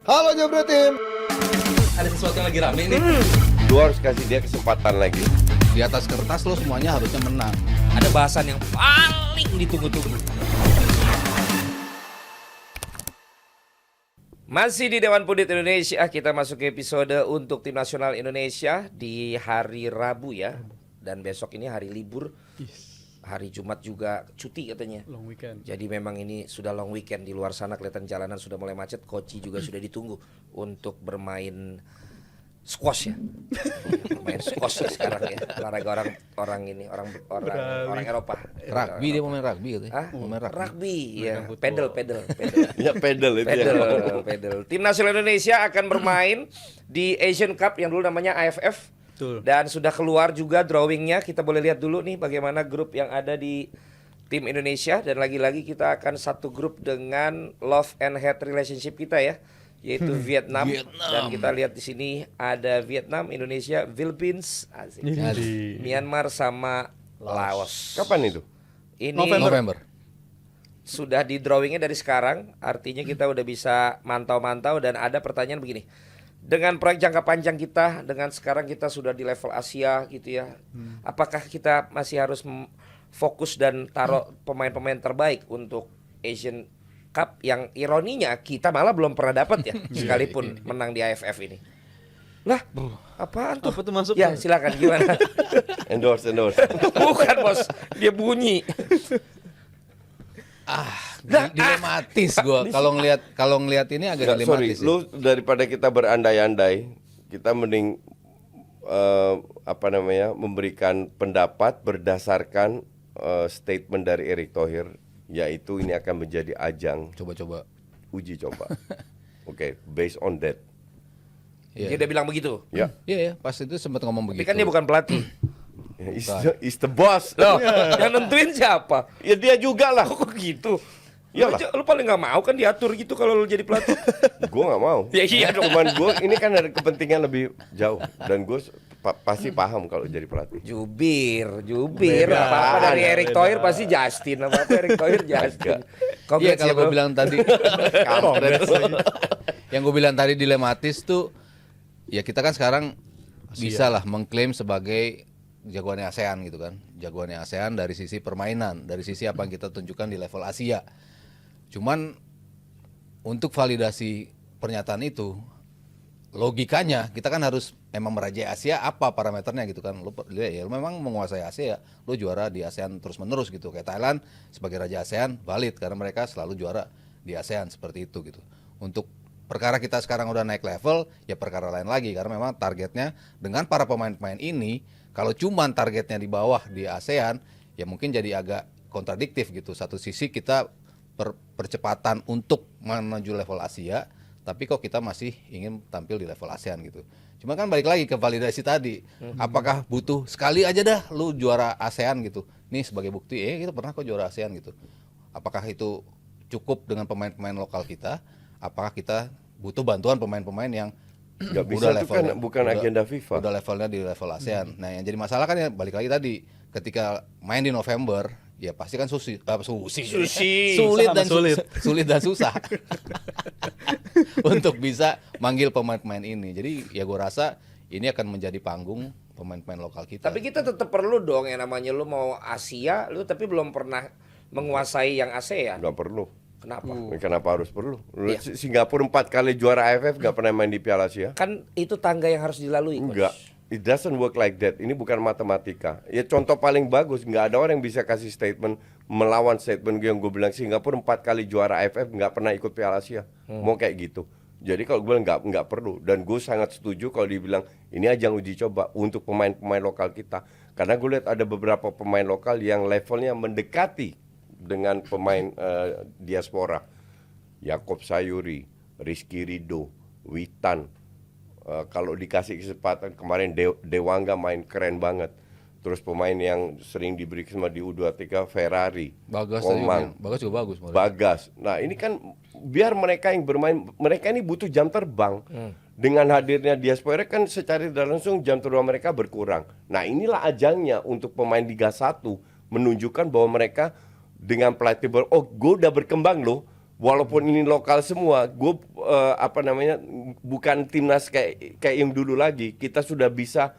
Halo Jebret Tim. Ada sesuatu yang lagi rame nih. Lu harus kasih dia kesempatan lagi. Di atas kertas lo semuanya harusnya menang. Ada bahasan yang paling ditunggu-tunggu. Masih di Dewan Pundit Indonesia, kita masuk ke episode untuk Tim Nasional Indonesia di hari Rabu ya. Dan besok ini hari libur. Hari Jumat juga cuti katanya. Long weekend. Jadi memang ini sudah long weekend, di luar sana kelihatan jalanan sudah mulai macet. Koci juga sudah ditunggu untuk bermain squash ya. Main squash ya sekarang ya. Olahraga orang Eropa. Rugby dia mau main rugby katanya. Hah? Mau main rugby. Rugby ya. football. Pedal. Ya pedal itu ya. Pedal. Tim nasional Indonesia akan bermain di Asian Cup yang dulu namanya AFF. Betul. Dan sudah keluar juga drawingnya. Kita boleh lihat dulu nih bagaimana grup yang ada di tim Indonesia. Dan lagi-lagi kita akan satu grup dengan love and hate relationship kita ya, yaitu Vietnam. Dan kita lihat di sini ada Vietnam, Indonesia, Philippines, asik. Myanmar sama Laos. Kapan itu? Ini November. sudah di drawingnya dari sekarang. Artinya kita udah bisa mantau-mantau. Dan ada pertanyaan begini, dengan proyek jangka panjang kita, dengan sekarang kita sudah di level Asia gitu ya, apakah kita masih harus fokus dan taruh pemain-pemain terbaik untuk Asian Cup yang ironinya kita malah belum pernah dapat ya, sekalipun menang di AFF ini. Lah, apaan tuh? Apa tuh masuk? Ya silakan gimana? Endorse. Bukan bos, dia bunyi. Dilematis gua kalau ngelihat ini agak Nggak, sorry, dilematis. lu daripada kita berandai-andai, kita mending memberikan pendapat berdasarkan statement dari Erick Thohir, yaitu ini akan menjadi ajang Coba-coba. uji coba. Oke, based on that. Dia Iya. udah bilang begitu. Ya, Iya, pas itu sempat ngomong Tapi begitu. kan dia bukan pelatih. is the boss. Loh, yang nentuin siapa? Ya dia juga lah. Kok gitu? Iyalah. Lu paling gak mau kan diatur gitu kalau lu jadi pelatih. Gue nggak mau. Ya iya dong. Cuman gue ini kan ada kepentingan lebih jauh dan gue pasti paham kalau jadi pelatih. Jubir. Beda. Apa-apa dari Beda. Erick Thohir pasti Justin. Apa-apa Erick Thohir Justin. Iya, Congrats kalau ya, gue bro. bilang tadi yang gue bilang tadi dilematis tuh, ya kita kan sekarang bisa lah mengklaim sebagai jagoannya ASEAN gitu kan. Jagoannya ASEAN dari sisi permainan, dari sisi apa yang kita tunjukkan di level Asia. Cuman untuk validasi pernyataan itu, logikanya kita kan harus memang merajai Asia, apa parameternya gitu kan. Lu memang menguasai Asia, lu juara di ASEAN terus-menerus gitu. Kayak Thailand sebagai raja ASEAN valid karena mereka selalu juara di ASEAN seperti itu gitu. Untuk perkara kita sekarang udah naik level, ya perkara lain lagi karena memang targetnya dengan para pemain-pemain ini, kalau cuman targetnya di bawah di ASEAN, ya mungkin jadi agak kontradiktif gitu. Satu sisi kita percepatan untuk menuju level Asia, tapi kok kita masih ingin tampil di level ASEAN gitu. Cuma kan balik lagi ke validasi tadi, apakah butuh sekali aja dah lu juara ASEAN gitu, nih sebagai bukti, kita pernah kok juara ASEAN gitu. Apakah itu cukup dengan pemain-pemain lokal kita? Apakah kita butuh bantuan pemain-pemain yang Gak bisa, itu kan bukan agenda FIFA. Udah levelnya di level ASEAN. Nah yang jadi masalah kan ya balik lagi tadi, ketika main di November, ya pasti kan sulit dan susah untuk bisa manggil pemain-pemain ini. Jadi ya gue rasa ini akan menjadi panggung pemain-pemain lokal kita. Tapi kita tetap perlu dong yang namanya lu mau Asia, lu tapi belum pernah menguasai yang ASEAN. Nggak perlu. Kenapa? Kenapa harus perlu? Iya. Singapura 4 kali juara AFF nggak pernah main di Piala Asia. Kan itu tangga yang harus dilalui, Coach. Enggak. It doesn't work like that. Ini bukan matematika. Ya contoh paling bagus, nggak ada orang yang bisa kasih statement melawan statement yang gue bilang Singapura 4 kali juara AFF nggak pernah ikut Piala Asia. Mau kayak gitu. Jadi kalau gue bilang nggak perlu, dan gue sangat setuju kalau dibilang ini ajang uji coba untuk pemain-pemain lokal kita. Karena gue lihat ada beberapa pemain lokal yang levelnya mendekati dengan pemain diaspora. Yakob Sayuri, Rizky Ridho, Witan. Kalau dikasih kesempatan kemarin Dewangga main keren banget. Terus pemain yang sering diberi kesempatan di U23 Ferrari, Bagas Komang, Bagas juga bagus. Bagas. Nah ini kan biar mereka yang bermain, mereka ini butuh jam terbang. Dengan hadirnya diaspora kan secara tidak langsung jam terbang mereka berkurang. Nah inilah ajangnya untuk pemain Liga 1 menunjukkan bahwa mereka dengan pelatih gue udah berkembang loh. walaupun ini lokal semua, gue bukan timnas kayak yang dulu lagi. Kita sudah bisa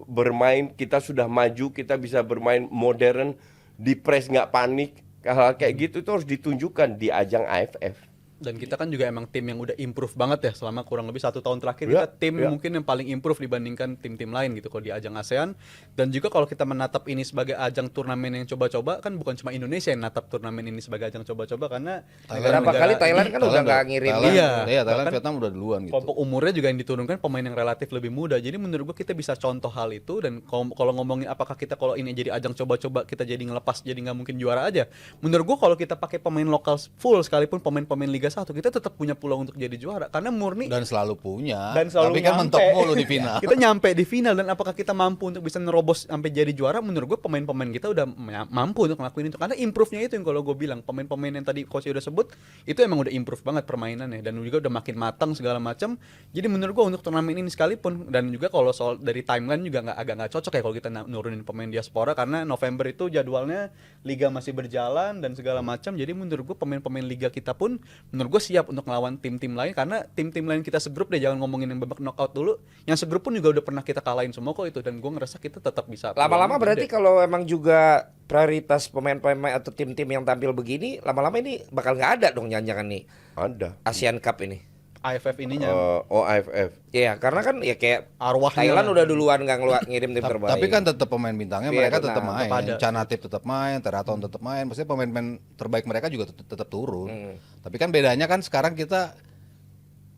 bermain, kita sudah maju, kita bisa bermain modern, di press nggak panik. Hal kayak gitu itu harus ditunjukkan di ajang AFF. Dan kita kan juga emang tim yang udah improve banget ya selama kurang lebih 1 tahun terakhir. Kita tim mungkin yang paling improve dibandingkan tim-tim lain gitu kalau di ajang ASEAN. Dan juga kalau kita menatap ini sebagai ajang turnamen yang coba-coba, kan bukan cuma Indonesia yang natap turnamen ini sebagai ajang coba-coba, karena Berapa kali Thailand kan udah nggak ngirim. Thailand, Bahkan Vietnam udah duluan gitu. kelompok umurnya juga yang diturunkan pemain yang relatif lebih muda. Jadi menurut gua kita bisa contoh hal itu. Dan kalau ngomongin apakah kita kalau ini jadi ajang coba-coba kita jadi ngelepas jadi nggak mungkin juara aja. Menurut gua kalau kita pakai pemain lokal full sekalipun pemain-pemain Liga 1, kita tetap punya peluang untuk jadi juara karena murni Dan selalu punya. dan selalu tapi kan nyampe. mentok mulu di final. Kita nyampe di final, dan apakah kita mampu untuk bisa nerobos sampai jadi juara? Menurut gue pemain-pemain kita udah mampu untuk ngelakuin itu, karena improve-nya itu yang kalau gue bilang pemain-pemain yang tadi Coach udah sebut itu emang udah improve banget permainannya, dan juga udah makin matang segala macam. Jadi menurut gue untuk turnamen ini sekalipun, dan juga kalau soal dari timeline juga agak nggak cocok ya kalau kita nurunin pemain diaspora, karena November itu jadwalnya liga masih berjalan dan segala macam. Jadi menurut gue pemain-pemain liga kita pun menurut gue siap untuk ngelawan tim-tim lain, karena tim-tim lain kita segrup deh, jangan ngomongin yang babak knockout dulu, yang segrup pun juga udah pernah kita kalahin semua kok itu, dan gue ngerasa kita tetap bisa. Lama-lama berarti kalau emang juga prioritas pemain-pemain atau tim-tim yang tampil begini, lama-lama ini bakal nggak ada dong jangan-jangan nih Ada. ASEAN Cup ini. AFF ininya AFF. Iya, karena kan ya kayak arwahnya Thailand udah duluan nggak ngirim tim terbaik. Tapi kan tetap pemain bintangnya Iya, mereka tenang, tetap main. tetap ada. Canatip tetap main, Teraton tetap main. Maksudnya pemain-pemain terbaik mereka juga tetap turun. Tapi kan bedanya kan sekarang kita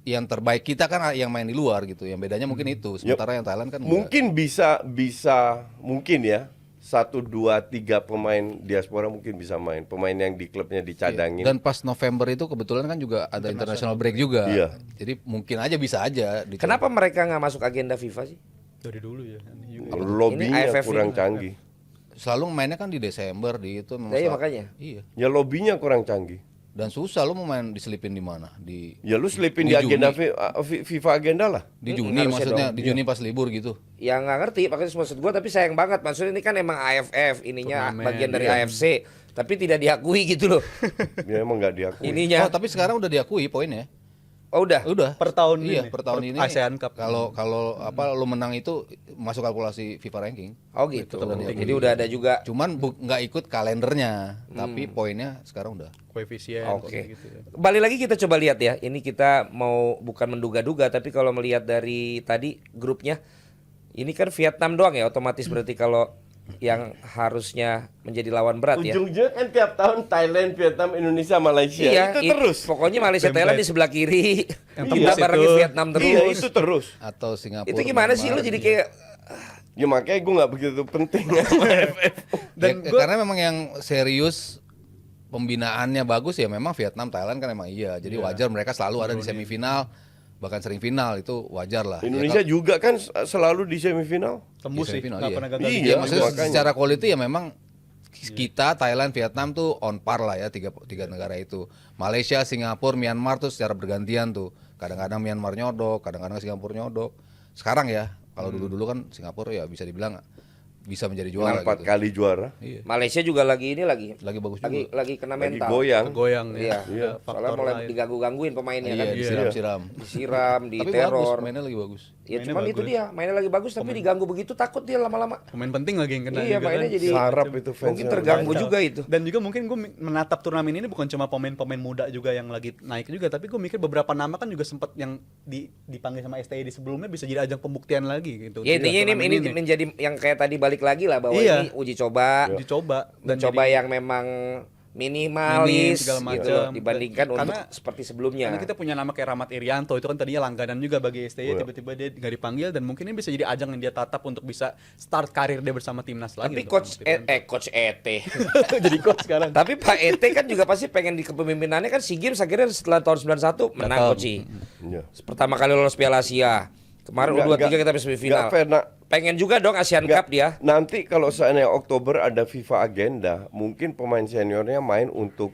yang terbaik kita kan yang main di luar gitu. Yang bedanya mungkin itu. Sementara yang Thailand kan enggak. Mungkin bisa mungkin ya 1, 2, 3 pemain diaspora mungkin bisa main. Pemain yang di klubnya dicadangin. Dan pas November itu kebetulan kan juga ada international break juga. Iya. Jadi mungkin aja bisa aja. Kenapa mereka nggak masuk agenda FIFA sih? dari dulu ya. Lobbynya AFF kurang ini. canggih. Selalu mainnya kan di Desember di itu. memang Iya, selalu- makanya. Iya. Ya lobbynya kurang canggih. Dan susah lu mau main diselipin di mana? Ya lu selipin Di di agenda Juni. FIFA agenda lah. Di Juni harusnya maksudnya, dong. di Juni pas libur gitu. Ya nggak ngerti, makanya maksud gue, tapi sayang banget. Maksudnya ini kan emang AFF, ininya Turnamen, bagian dari iya. AFC, tapi tidak diakui gitu loh. Ya emang nggak diakui. Ininya. Oh, tapi sekarang udah diakui poinnya. Oh udah. Udah. Per tahun Iya, ini. per tahun ini. ASEAN Cup. Kalau apa lu menang itu masuk kalkulasi FIFA ranking. Oh gitu. Tetap diakui. Jadi udah ada juga. Cuman nggak ikut kalendernya, tapi poinnya sekarang udah. Koefisien Oke. kayak gitu ya. Kembali lagi kita coba lihat ya. Ini kita mau bukan menduga-duga, tapi kalau melihat dari tadi grupnya, ini kan Vietnam doang ya, otomatis berarti kalau yang harusnya menjadi lawan berat ya. Ujung-ujungnya kan tiap tahun Thailand, Vietnam, Indonesia, Malaysia. Iya, itu terus. Pokoknya Malaysia Thailand di sebelah kiri, Yang kita tembus barengin itu. Vietnam terus. Iya, itu terus. Atau Singapura. Itu gimana sih lu Myanmar. jadi kayak Ya makanya gue nggak begitu penting sama AFF. Dan Ya, gua- karena memang yang serius pembinaannya bagus ya memang Vietnam, Thailand kan emang iya. Jadi wajar mereka selalu ada di semifinal, bahkan sering final, itu wajar lah. Indonesia Ya, juga kan selalu di semifinal. Tembus Di sih, semifinal, nggak iya. pernah gagal. Iya, di ya, game. maksudnya makanya. secara quality ya memang kita Thailand, Vietnam tuh on par lah ya tiga negara itu. Malaysia, Singapura, Myanmar tuh secara bergantian tuh. Kadang-kadang Myanmar nyodok, kadang-kadang Singapura nyodok. Sekarang ya, kalau dulu-dulu kan Singapura ya bisa dibilang bisa menjadi juara 4 gitu. kali juara. Iya. Malaysia juga lagi ini lagi Lagi bagus juga. lagi kena Lagi mental. goyang. Goyang Iya. ya. Ada Soalnya faktor mulai lain. diganggu-gangguin pemainnya Iya, kan. disiram-siram. Disiram, Tapi diteror. bagus, mainnya lagi bagus. Ya Mainnya cuman itu bagus. dia, mainnya lagi bagus tapi diganggu begitu takut dia lama-lama. Pemain penting lagi yang kena Iya, juga mainnya kan. jadi Sarap itu fansnya. mungkin terganggu juga itu. Dan juga mungkin gue menatap turnamen ini bukan cuma pemain-pemain muda juga yang lagi naik juga, tapi gue mikir beberapa nama kan juga sempat yang dipanggil sama STI di sebelumnya bisa jadi ajang pembuktian lagi gitu. Ya intinya Turnamen ini menjadi yang kayak tadi balik lagi lah bahwa Iya. ini uji coba, dicoba dan mencoba jadi- yang memang minimalis segala gitu, macam. dibandingkan Karena- untuk seperti sebelumnya. Karena kita punya nama kayak Rahmat Irianto, itu kan tadinya langganan juga bagi STY, Iya. tiba-tiba dia nggak dipanggil, dan mungkin ini bisa jadi ajang yang dia tatap untuk bisa start karir dia bersama timnas lagi. Tapi untuk coach membuktikan. coach ET. jadi coach sekarang. Tapi Pak ET kan juga pasti pengen di kepemimpinannya kan SEA Games akhirnya setelah tahun 91 menang Gagal. coach. Iya. Pertama kali lolos Piala Asia. Kemarin U23 kita sampai semifinal. Nggak fair, nak. Pengen juga dong ASEAN Nggak, Cup dia. Nanti kalau seandainya Oktober ada FIFA agenda, mungkin pemain seniornya main untuk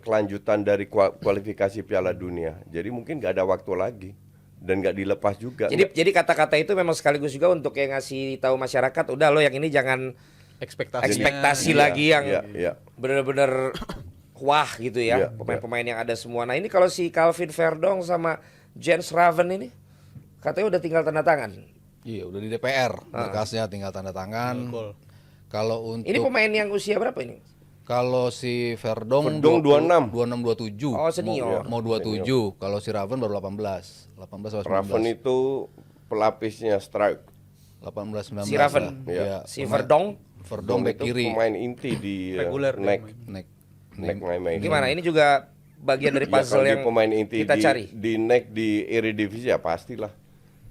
kelanjutan dari kualifikasi Piala Dunia. Jadi mungkin nggak ada waktu lagi dan nggak dilepas juga. Jadi kata-kata itu memang sekaligus juga untuk kayak ngasih tahu masyarakat, udah lo yang ini jangan Ekspektasi ekspektasi Iya, lagi yang iya, iya. bener-bener wah gitu ya, Iya, pemain-pemain yang ada semua. Nah ini kalau si Calvin Verdong sama Jens Raven ini katanya udah tinggal tanda tangan. Iya, udah di DPR. Berkasnya tinggal tanda tangan. Betul. Kalau untuk Ini pemain yang usia berapa ini? kalau si Verdong, Verdong 26. 26 27. Oh, senior. Mau 27. Kalau si Raven baru 18. 18 atau 19. Raven itu pelapisnya strike. 18 19. Si Raven. Iya. Si Verdong Verdong back itu kiri. pemain inti di Reguler dia neck main. Neck. main. gimana? Ini juga bagian dari Ya, puzzle kalau dia yang pemain inti kita cari. di neck di Eredivisie ya pastilah.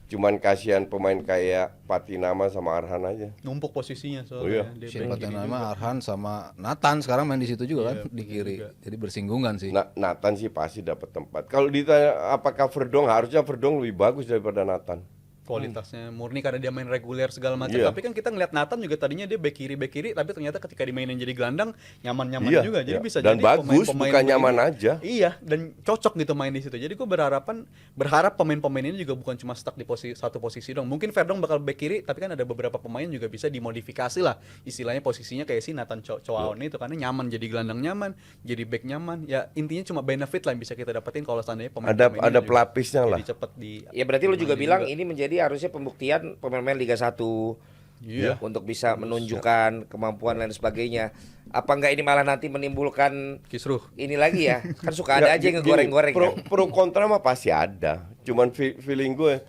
Cuman kasihan pemain kayak Patinama sama Arhan aja. Numpuk posisinya Oh, iya. soalnya. Dia Siapa back kiri nama juga. Arhan sama Nathan sekarang main di situ juga kan di kiri. Jadi bersinggungan sih. Nathan sih pasti dapat tempat. Kalau ditanya apakah Verdong, harusnya Verdong lebih bagus daripada Nathan. Kualitasnya murni karena dia main reguler segala macam. Iya. Tapi kan kita ngeliat Nathan juga tadinya dia back kiri, tapi ternyata ketika dimainin jadi gelandang nyaman-nyaman Iya, juga. Jadi iya. bisa Dan jadi bagus, bukan nyaman ini- aja. Iya, dan cocok gitu main di situ. Jadi gue berharap pemain-pemain ini juga bukan cuma stuck di satu posisi dong. Mungkin Verdong bakal back kiri, tapi kan ada beberapa pemain juga bisa dimodifikasi lah. Istilahnya posisinya kayak si Nathan Choaon itu karena nyaman jadi gelandang nyaman, jadi back nyaman. Ya intinya cuma benefit lah yang bisa kita dapetin kalau seandainya pemain-pemain Ada ini juga pelapisnya lah. jadi cepet di. Ya berarti lu juga Main bilang ini menjadi harusnya pembuktian pemain-pemain Liga 1 Iya. untuk bisa menunjukkan kemampuan dan sebagainya. Apa enggak ini malah nanti menimbulkan Kisruh. ini lagi ya? Kan suka ada aja yang Gini, ngegoreng-goreng pro, kan. pro kontra mah pasti ada. Cuman feeling gue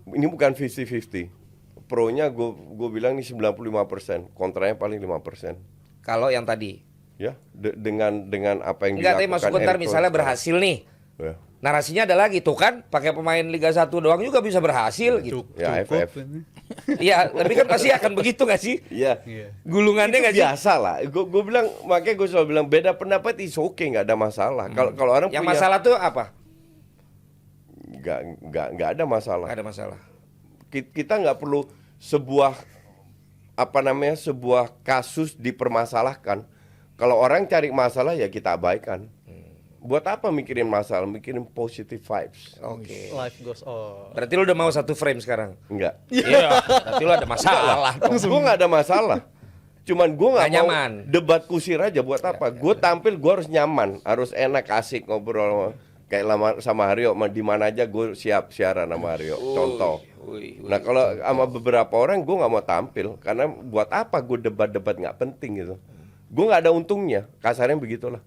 ini bukan 50-50. Pro-nya gue bilang ini 95%, kontranya paling 5%. Kalau yang tadi. Ya, dengan apa yang Enggak, tapi dilakukan masuk bentar Eric misalnya Thomas. berhasil nih. Ya. Narasinya ada lagi tuh kan, pakai pemain Liga 1 doang juga bisa berhasil gitu. Ya, FF. Iya, tapi kan pasti akan begitu gak sih? Iya. Gulungannya Itu gak sih? biasa lah. Gue bilang, makanya gue selalu bilang beda pendapat is okay, nggak ada masalah. Kalau orang Yang punya, masalah tuh apa? nggak ada masalah. Gak ada masalah. Kita nggak perlu sebuah sebuah kasus dipermasalahkan. Kalau orang cari masalah ya kita abaikan. Buat apa mikirin masalah, mikirin positive vibes? Oke. Life goes on. Berarti lu udah mau satu frame sekarang? Enggak. Iya. Berarti lu ada masalah. Gue nggak ada masalah. Cuman gue nggak Nggak mau nyaman. debat kusir aja. Buat apa? Gue tampil, gue harus nyaman, harus enak, asik ngobrol kayak sama Haryo. Di mana aja gue siap siaran sama Haryo. Contoh. Nah kalau sama beberapa orang gue nggak mau tampil karena buat apa gue debat-debat nggak penting gitu. Gue nggak ada untungnya. Kasarnya begitulah.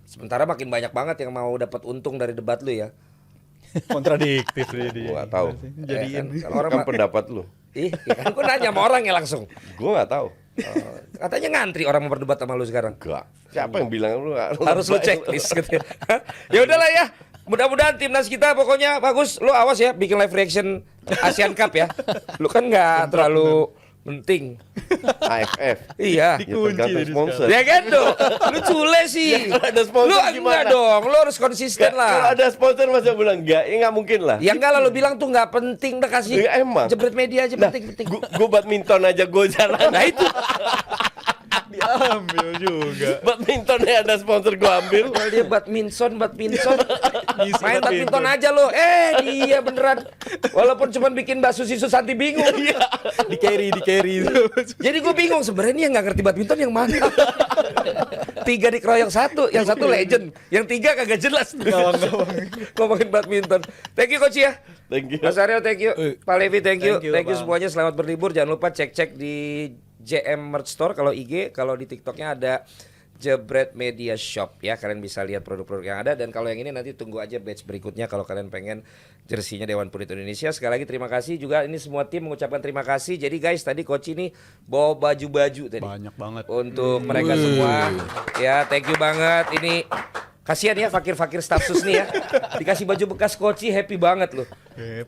Sementara makin banyak banget yang mau dapat untung dari debat lu ya. Kontradiktif dia. Gue nggak tahu. Jadiin. Kalau orang Kan ma- pendapat lu. Ih, ya kan gua nanya sama orang ya langsung. Gue nggak tahu. Katanya ngantri orang mau berdebat sama lu sekarang. Enggak. Siapa yang bilang lu Harus lu checklist gitu. Ya udahlah ya. Mudah-mudahan timnas kita pokoknya bagus. Lu awas ya bikin live reaction Asian Cup ya. Lu kan nggak terlalu penting. AFF. Iya. Ya tergantung sponsor. Ya kan dong. Lu cule sih. Ya, kalau ada sponsor Lu gimana? enggak dong. Lu harus konsisten Kalau lah. ada sponsor masa bilang enggak? Ya nggak mungkin lah. Ya enggak lah lu bilang tuh enggak penting, udah kasih. Ya, emang. Jebret media aja penting-penting. Gue badminton aja gue jalan. Nah itu. Diambil juga. Badmintonnya ada sponsor gue ambil. Kalau dia badminton. Ngisi Main badminton aja lo. Dia beneran. Walaupun cuma bikin Mbak Susi Susanti bingung. Di carry itu. Jadi gue bingung sebenarnya yang nggak ngerti badminton yang mana. 3 dikeroyok 1, yang 1 legend, yang 3 kagak jelas. Ngomongin badminton. Thank you Coach ya. Thank you. Mas Aryo thank you. Pak Levi thank you. Thank you, Thank you Bang. semuanya, selamat berlibur. Jangan lupa cek-cek di JM Merch Store kalau IG, kalau di TikToknya ada Jebret Media Shop ya. Kalian bisa lihat produk-produk yang ada, dan kalau yang ini nanti tunggu aja batch berikutnya kalau kalian pengen jersinya Dewan Purit Indonesia. Sekali lagi terima kasih juga, ini semua tim mengucapkan terima kasih. Jadi guys, tadi Coach ini bawa baju-baju tadi. Banyak banget. Untuk mereka semua. Ya, thank you banget. Ini kasihan ya fakir-fakir stafsus nih ya. Dikasih baju bekas Koci happy banget loh.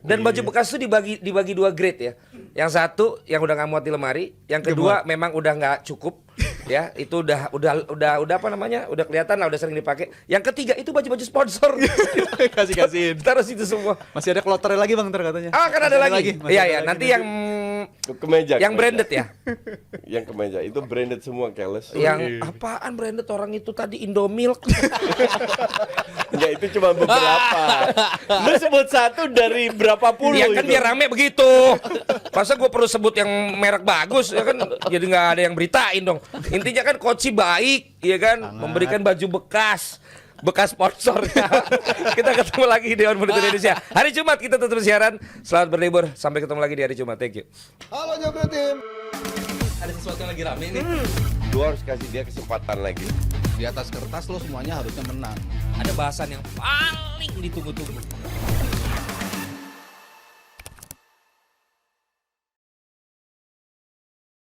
Dan baju bekas tuh dibagi 2 grade ya. Yang satu yang udah nggak muat di lemari, yang kedua memang udah nggak cukup. Ya, itu udah apa namanya? Udah kelihatan lah, udah sering dipakai. Yang ketiga itu baju-baju sponsor. Kasihin. Taruh situ semua. Masih ada kloternya lagi Bang ntar katanya. Ah, kan ada lagi. Masih Iya ada ya, lagi nanti yang Kemeja. yang branded ya. Yang kemeja itu branded semua, Keles. Yang apaan branded orang itu tadi Indomilk. Enggak, itu cuma beberapa. Lu sebut satu dari berapa puluh Ya kan itu. biar rame begitu. Masa gue perlu sebut yang merek bagus ya kan, jadi nggak ada yang beritain dong. Intinya kan Koci baik, ya kan, memberikan baju bekas sponsornya. Kita ketemu lagi di On Monitor Indonesia. Hari Jumat kita tetap siaran. Selamat berlibur. Sampai ketemu lagi di hari Jumat. Thank you. Halo Joglo Tim. Ada sesuatu yang lagi rame nih. Lu harus kasih dia kesempatan lagi. Di atas kertas lo semuanya harusnya menang. Ada bahasan yang paling ditunggu-tunggu.